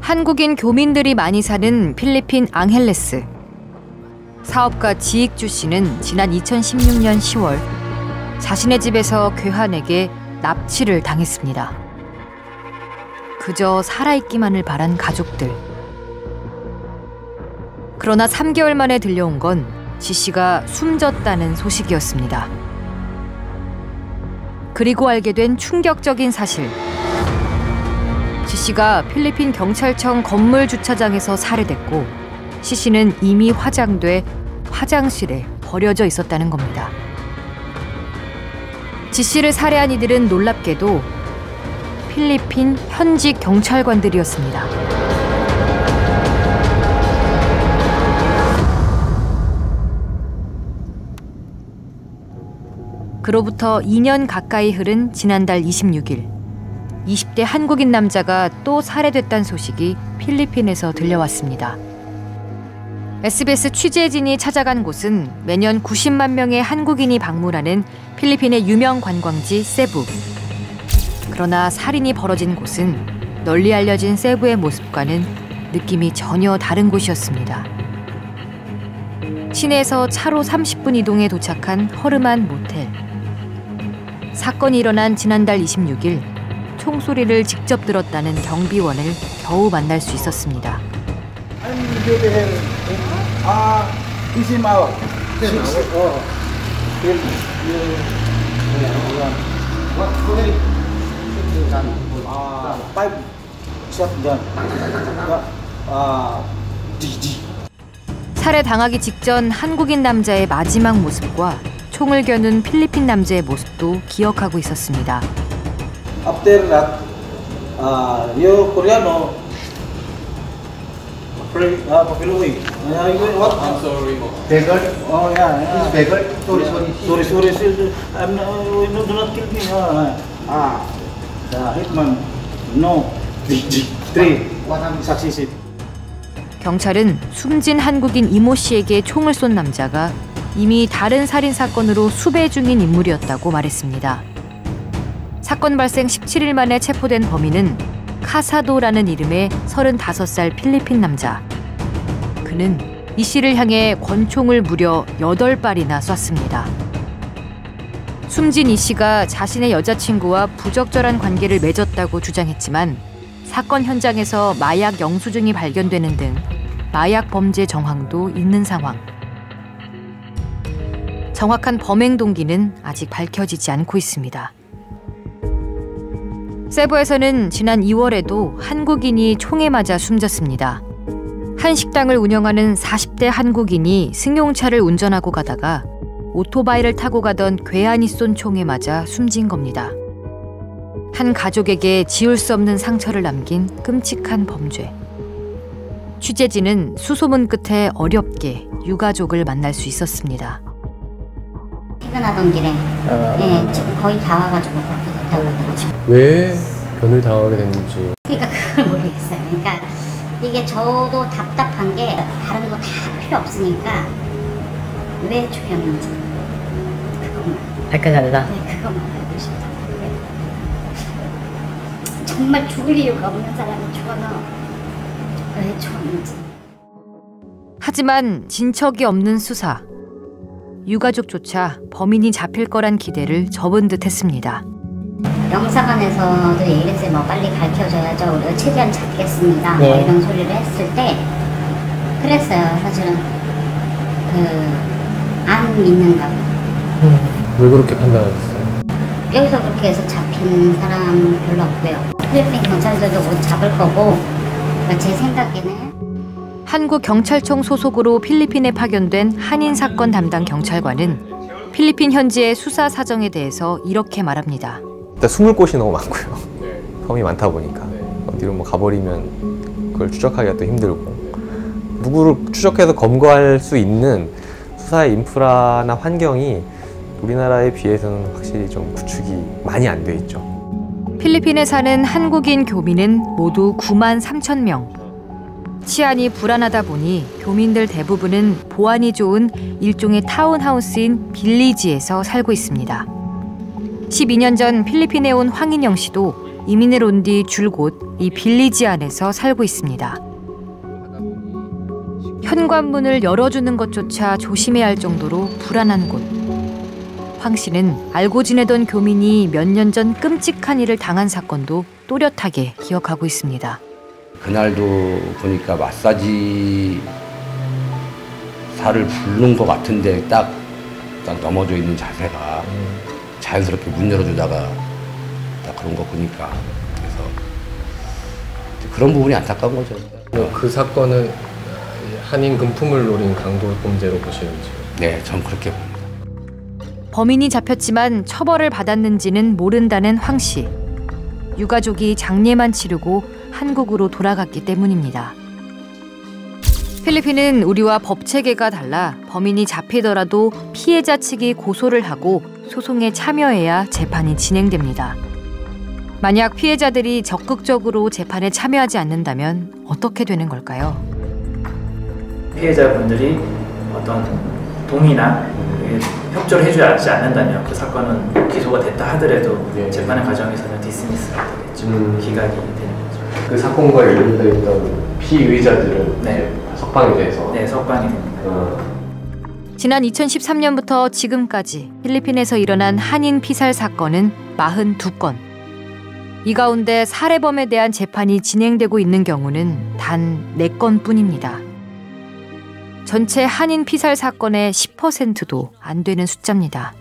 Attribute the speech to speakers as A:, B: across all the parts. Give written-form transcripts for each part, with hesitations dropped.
A: 한국인 교민들이 많이 사는 필리핀 앙헬레스. 사업가 지익주 씨는 지난 2016년 10월 자신의 집에서 괴한에게 납치를 당했습니다. 그저 살아있기만을 바란 가족들. 그러나 3개월 만에 들려온 건 지 씨가 숨졌다는 소식이었습니다. 그리고 알게 된 충격적인 사실. 지 씨가 필리핀 경찰청 건물 주차장에서 살해됐고 시 씨는 이미 화장돼 화장실에 버려져 있었다는 겁니다. 지 씨를 살해한 이들은 놀랍게도 필리핀 현직 경찰관들이었습니다. 그로부터 2년 가까이 흐른 지난달 26일, 20대 한국인 남자가 또 살해됐다는 소식이 필리핀에서 들려왔습니다. SBS 취재진이 찾아간 곳은 매년 90만 명의 한국인이 방문하는 필리핀의 유명 관광지 세부. 그러나 살인이 벌어진 곳은 널리 알려진 세부의 모습과는 느낌이 전혀 다른 곳이었습니다. 시내에서 차로 30분 이동에 도착한 허름한 모텔. 사건이 일어난 지난달 26일, 총소리를 직접 들었다는 경비원을 겨우 만날 수 있었습니다. 살해당하기 직전 한국인 남자의 마지막 모습과 총을 겨눈 필리핀 남자의 모습도 기억하고 있었습니다.
B: After that, you Koreano, Papiluwi. What? I'm sorry. Beggar? Oh yeah. Beggar? Sorry. I'm no, do not kill me. The hitman. No. Three. Succeeded.
A: 경찰은 숨진 한국인 이모 씨에게 총을 쏜 남자가 이미 다른 살인 사건으로 수배 중인 인물이었다고 말했습니다. 사건 발생 17일 만에 체포된 범인은 카사도라는 이름의 35살 필리핀 남자. 그는 이 씨를 향해 권총을 무려 8발이나 쐈습니다. 숨진 이 씨가 자신의 여자친구와 부적절한 관계를 맺었다고 주장했지만 사건 현장에서 마약 영수증이 발견되는 등 마약 범죄 정황도 있는 상황. 정확한 범행 동기는 아직 밝혀지지 않고 있습니다. 세부에서는 지난 2월에도 한국인이 총에 맞아 숨졌습니다. 한 식당을 운영하는 40대 한국인이 승용차를 운전하고 가다가 오토바이를 타고 가던 괴한이 쏜 총에 맞아 숨진 겁니다. 한 가족에게 지울 수 없는 상처를 남긴 끔찍한 범죄. 취재진은 수소문 끝에 어렵게 유가족을 만날 수 있었습니다.
C: 퇴근하던 길에 거의 다 와가지고 그렇게 됐다고 하더라고요.
D: 왜 변을 당하게 됐는지.
C: 그러니까 그걸 모르겠어요. 그러니까 이게 저도 답답한 게 다른 거 다 필요 없으니까 왜 죽였는지 그것만
E: 밝혀달라.
C: 네, 그것만 알고 싶다. 정말 죽을 이유가 없는 사람이 죽어서 왜 죽었는지.
A: 하지만 진척이 없는 수사. 유가족조차 범인이 잡힐 거란 기대를 접은 듯 했습니다.
C: 영사관에서도 얘기를 했어요. 뭐 빨리 밝혀줘야죠. 우리가 최대한 잡겠습니다.
E: 네.
C: 뭐 이런 소리를 했을 때 그랬어요. 사실은 안 믿는가 봐.
D: 왜 그렇게 판단하셨어요?
C: 여기서 그렇게 해서 잡힌 사람 별로 없고요. 필리핀 경찰들도 못 잡을 거고 제 생각에는
A: 한국 경찰청 소속으로 필리핀에 파견된 한인 사건 담당 경찰관은 필리핀 현지의 수사 사정에 대해서 이렇게 말합니다.
F: 일단 숨을 곳이 너무 많고요. 범이 많다 보니까 어디로 뭐 가버리면 그걸 추적하기가 또 힘들고 누구를 추적해서 검거할 수 있는 수사의 인프라나 환경이 우리나라에 비해서는 확실히 좀 구축이 많이 안 돼 있죠.
A: 필리핀에 사는 한국인 교민은 모두 9만 3천 명. 치안이 불안하다 보니 교민들 대부분은 보안이 좋은 일종의 타운하우스인 빌리지에서 살고 있습니다. 12년 전 필리핀에 온 황인영 씨도 이민을 온 뒤 줄곧 이 빌리지 안에서 살고 있습니다. 현관문을 열어주는 것조차 조심해야 할 정도로 불안한 곳. 황 씨는 알고 지내던 교민이 몇 년 전 끔찍한 일을 당한 사건도 또렷하게 기억하고 있습니다.
E: 그날도 보니까 마사지 살을 부른 것 같은데 딱 넘어져 있는 자세가 자연스럽게 문 열어주다가 딱 그런 거 보니까 그래서 그런 부분이 안타까운 거죠.
D: 그 사건은 한인 금품을 노린 강도범죄로 보시는지요?
E: 네, 전 그렇게 봅니다.
A: 범인이 잡혔지만 처벌을 받았는지는 모른다는 황 씨. 유가족이 장례만 치르고 한국으로 돌아갔기 때문입니다. 필리핀은 우리와 법 체계가 달라 범인이 잡히더라도 피해자 측이 고소를 하고 소송에 참여해야 재판이 진행됩니다. 만약 피해자들이 적극적으로 재판에 참여하지 않는다면 어떻게 되는 걸까요?
G: 피해자분들이 어떤 동의나 협조를 해주지 않는다면 그 사건은 기소가 됐다 하더라도 재판의 과정에서는 디스미스가 되겠죠. 기각이 되는 거죠.
D: 그 사건과 연루되어 있던 피의자들은 석방이 돼서?
G: 네, 석방이 됩니다.
A: 지난 2013년부터 지금까지 필리핀에서 일어난 한인 피살 사건은 42건. 이 가운데 살해범에 대한 재판이 진행되고 있는 경우는 단 4건뿐입니다. 전체 한인 피살 사건의 10%도 안 되는 숫자입니다.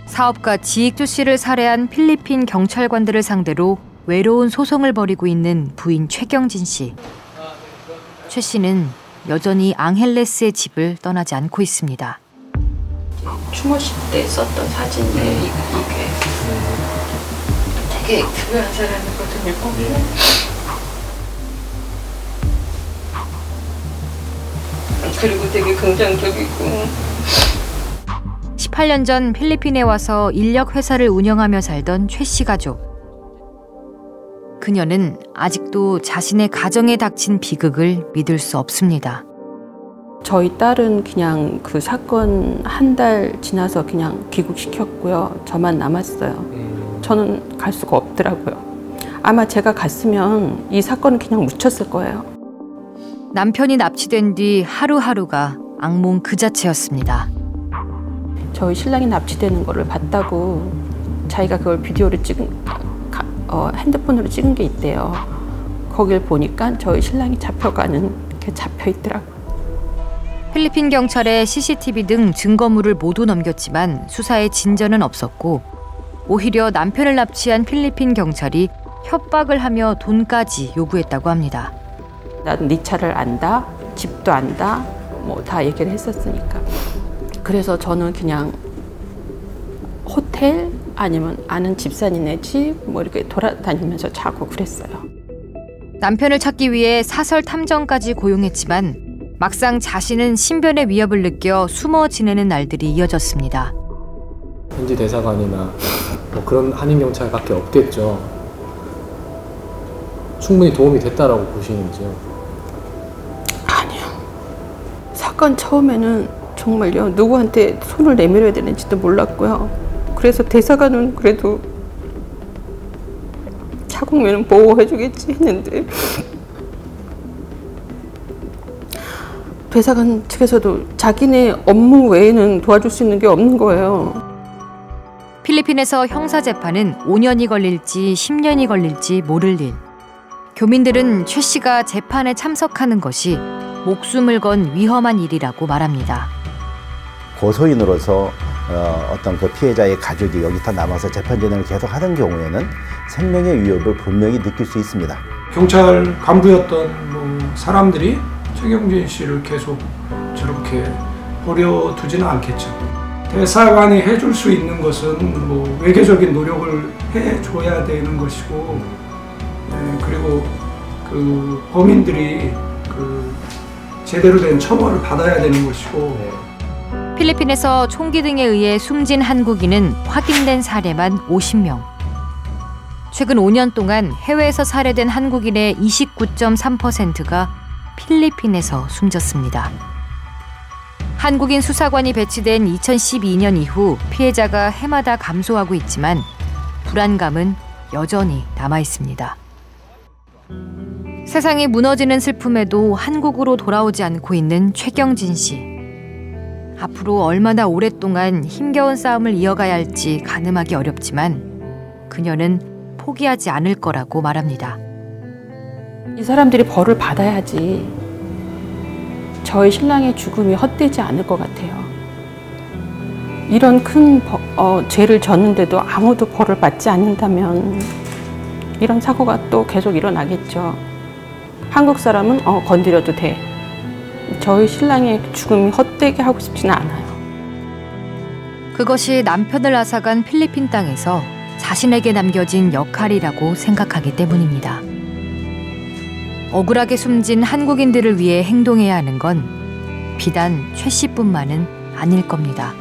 A: 사업가 지익조 씨를 살해한 필리핀 경찰관들을 상대로 외로운 소송을 벌이고 있는 부인 최경진 씨. 최 씨는 여전히 앙헬레스의 집을 떠나지 않고 있습니다.
H: 추모식 때 썼던 사진인데 이게 되게 특별한 사람이거든요. '그리고 되게 긍정적이고.
A: 18년 전 필리핀에 와서 인력 회사를 운영하며 살던 최 씨 가족. 그녀는 아직도 자신의 가정에 닥친 비극을 믿을 수 없습니다.
I: 저희 딸은 그냥 그 사건 한 달 지나서 그냥 귀국시켰고요. 저만 남았어요. 저는 갈 수가 없더라고요. 아마 제가 갔으면 이 사건은 그냥 묻혔을 거예요.
A: 남편이 납치된 뒤 하루하루가 악몽 그 자체였습니다.
I: 저희 신랑이 납치되는 거를 봤다고 자기가 그걸 비디오를 핸드폰으로 찍은 게 있대요. 거길 보니까 저희 신랑이 잡혀가는 게 잡혀 있더라고요.
A: 필리핀 경찰에 CCTV 등 증거물을 모두 넘겼지만 수사에 진전은 없었고 오히려 남편을 납치한 필리핀 경찰이 협박을 하며 돈까지 요구했다고 합니다.
I: 난 네 차를 안다, 집도 안다, 뭐 다 얘기를 했었으니까. 그래서 저는 그냥 호텔 아니면 아는 집사님네 집 뭐 이렇게 돌아다니면서 자고 그랬어요.
A: 남편을 찾기 위해 사설 탐정까지 고용했지만 막상 자신은 신변의 위협을 느껴 숨어 지내는 날들이 이어졌습니다.
D: 현지 대사관이나 뭐 그런 한인 경찰밖에 없겠죠. 충분히 도움이 됐다라고 보시는지요?
I: 아니요. 사건 처음에는 정말요. 누구한테 손을 내밀어야 되는지도 몰랐고요. 그래서 대사관은 그래도 자국민은 보호해주겠지 했는데 대사관 측에서도 자기네 업무 외에는 도와줄 수 있는 게 없는 거예요.
A: 필리핀에서 형사재판은 5년이 걸릴지 10년이 걸릴지 모를 일. 교민들은 최 씨가 재판에 참석하는 것이 목숨을 건 위험한 일이라고 말합니다.
B: 고소인으로서 어떤 그 피해자의 가족이 여기서 남아서 재판 진행을 계속 하는 경우에는 생명의 위협을 분명히 느낄 수 있습니다.
J: 경찰 간부였던 사람들이 최경진 씨를 계속 저렇게 버려두지는 않겠죠. 대사관이 해줄 수 있는 것은 외교적인 노력을 해줘야 되는 것이고, 그리고 그 범인들이 그 제대로 된 처벌을 받아야 되는 것이고.
A: 필리핀에서 총기 등에 의해 숨진 한국인은 확인된 사례만 50명. 최근 5년 동안 해외에서 살해된 한국인의 29.3%가 필리핀에서 숨졌습니다. 한국인 수사관이 배치된 2012년 이후 피해자가 해마다 감소하고 있지만 불안감은 여전히 남아 있습니다. 세상이 무너지는 슬픔에도 한국으로 돌아오지 않고 있는 최경진 씨. 앞으로 얼마나 오랫동안 힘겨운 싸움을 이어가야 할지 가늠하기 어렵지만 그녀는 포기하지 않을 거라고 말합니다.
I: 이 사람들이 벌을 받아야지 저희 신랑의 죽음이 헛되지 않을 것 같아요. 이런 큰 죄를 졌는데도 아무도 벌을 받지 않는다면 이런 사고가 또 계속 일어나겠죠. 한국 사람은 건드려도 돼. 저희 신랑의 죽음이 헛되게 하고 싶지는 않아요.
A: 그것이 남편을 앗아간 필리핀 땅에서 자신에게 남겨진 역할이라고 생각하기 때문입니다. 억울하게 숨진 한국인들을 위해 행동해야 하는 건 비단 최 씨뿐만은 아닐 겁니다.